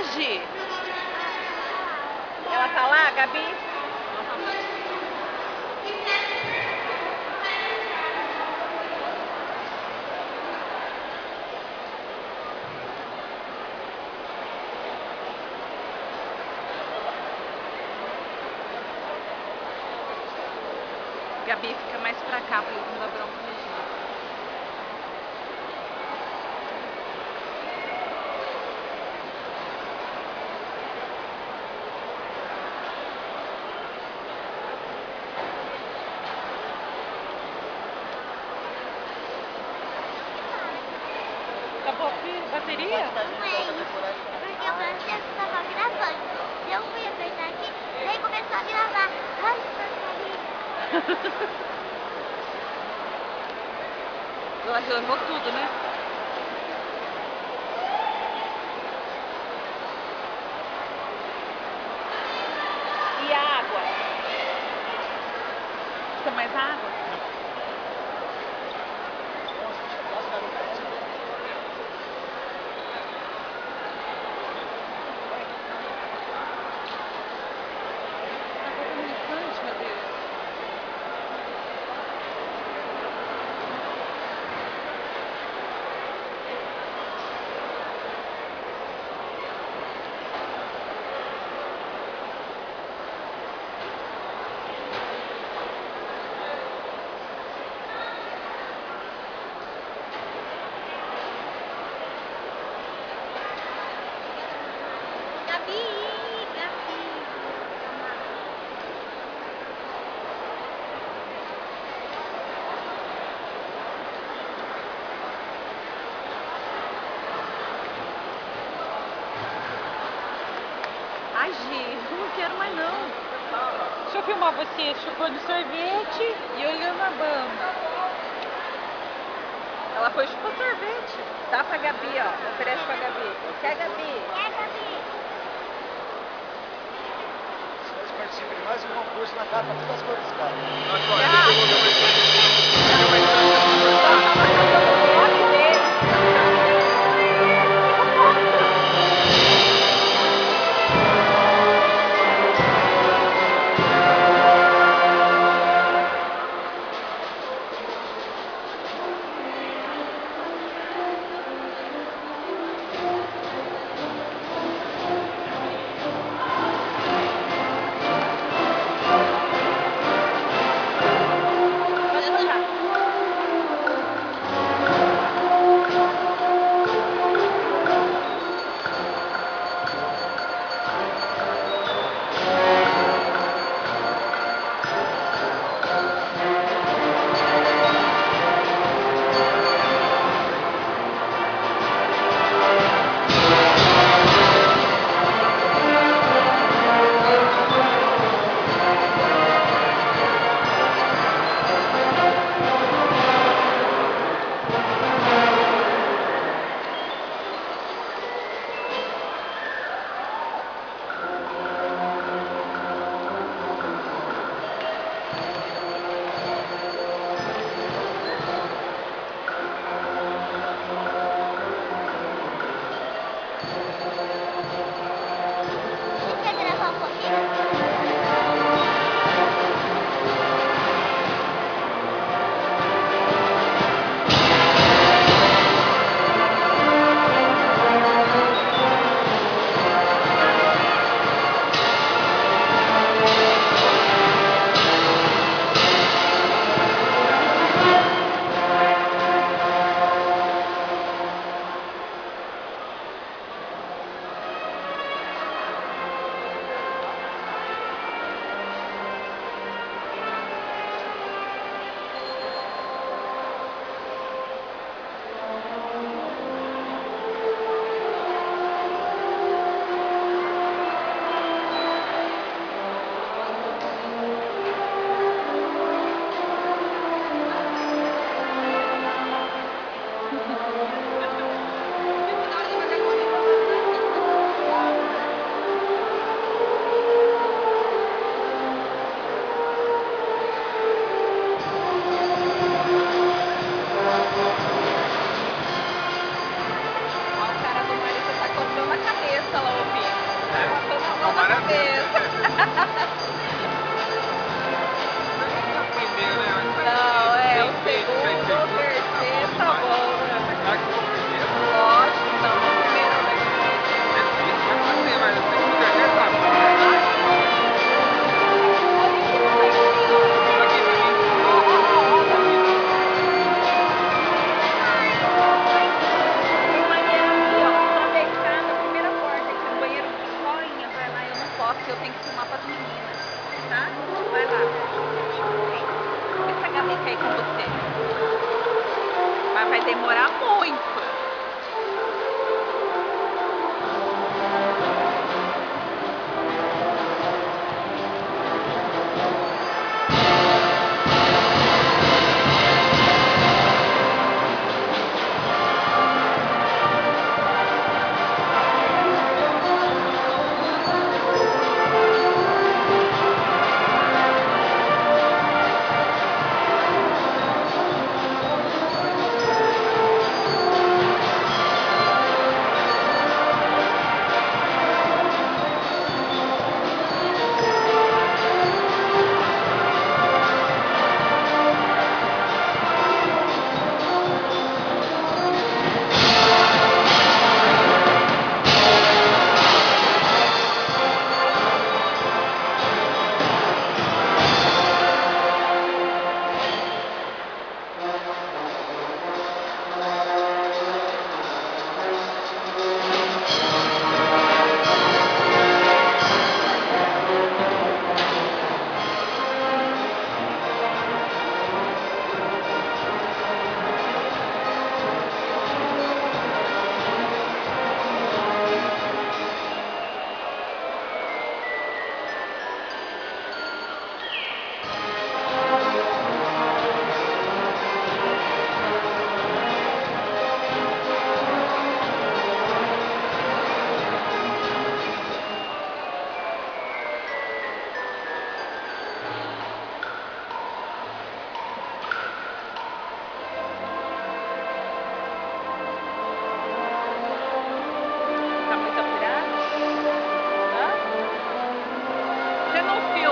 Gi? Ela tá lá, Gabi? Gabi, fica mais pra cá pra ele não dar bronca no Gi. Acabou a bateria? Porque eu pensei que estava gravando. Eu fui apertar aqui, daí começou a gravar. Ai, porcaria. Ela relevou tudo, né? E a água? Tem mais água? Gabi, Gabi. Ai, Gi, não quero mais não. Deixa eu filmar você chupando sorvete e olhando a banda. Ela foi chupar sorvete. Dá pra Gabi, ó. Oferece pra Gabi. Quer, Gabi? É, Gabi. Vocês participam de mais um concurso na capa, todas as cores, cara. vai demorar muito.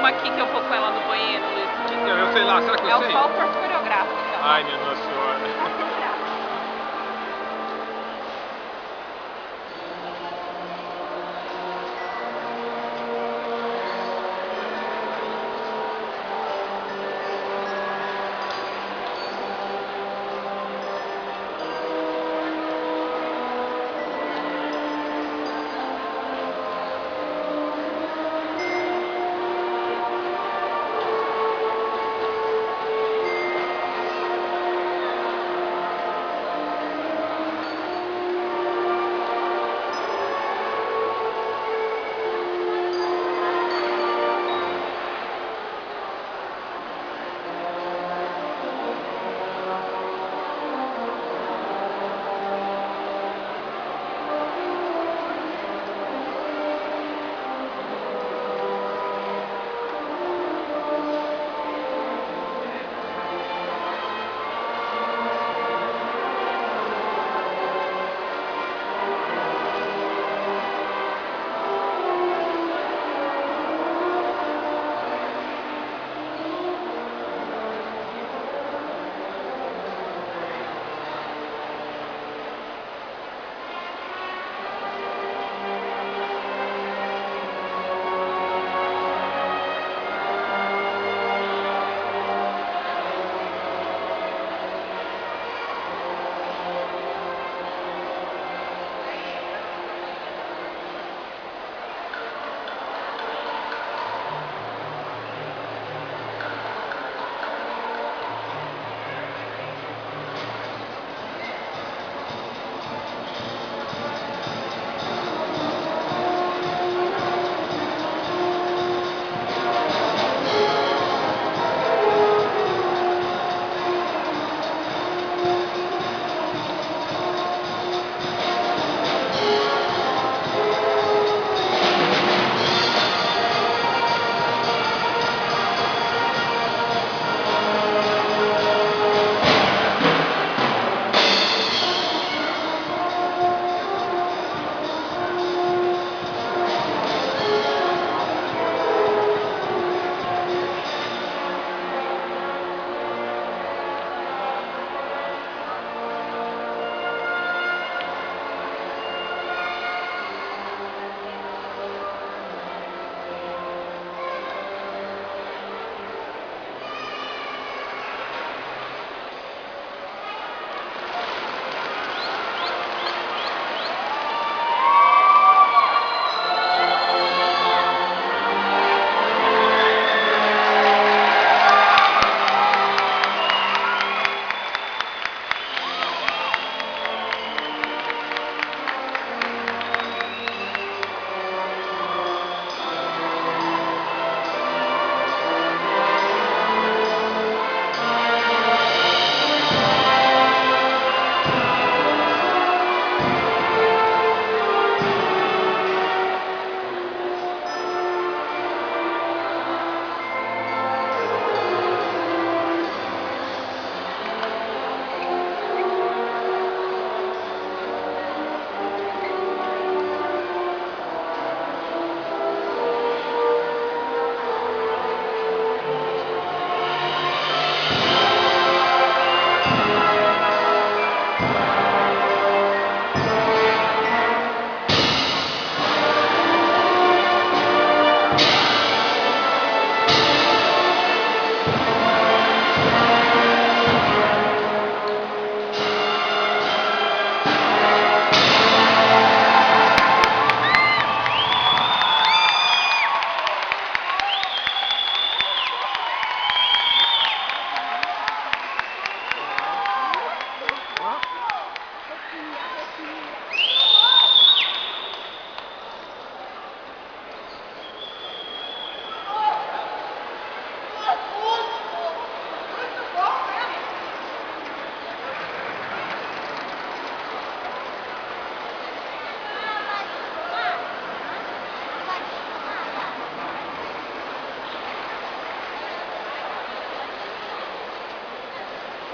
Aqui que eu vou com ela no banheiro, Luiz. Eu sei lá, será que eu é sei? É só o corpo coreográfico. Ai, minha Nossa Senhora.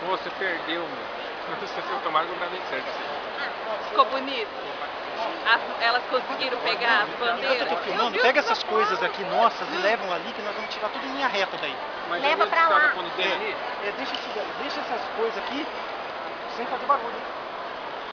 Você perdeu, meu. Você foi tomar que não tá bem certo. Ficou bonito? Elas conseguiram pegar as Enquanto eu bandeiras? tô filmando, pega essas coisas aqui nossas e levam ali que nós vamos tirar tudo em linha reta daí. Mas Leva onde pra você lá. tava pondo dele ali? Deixa essas coisas aqui sem fazer barulho.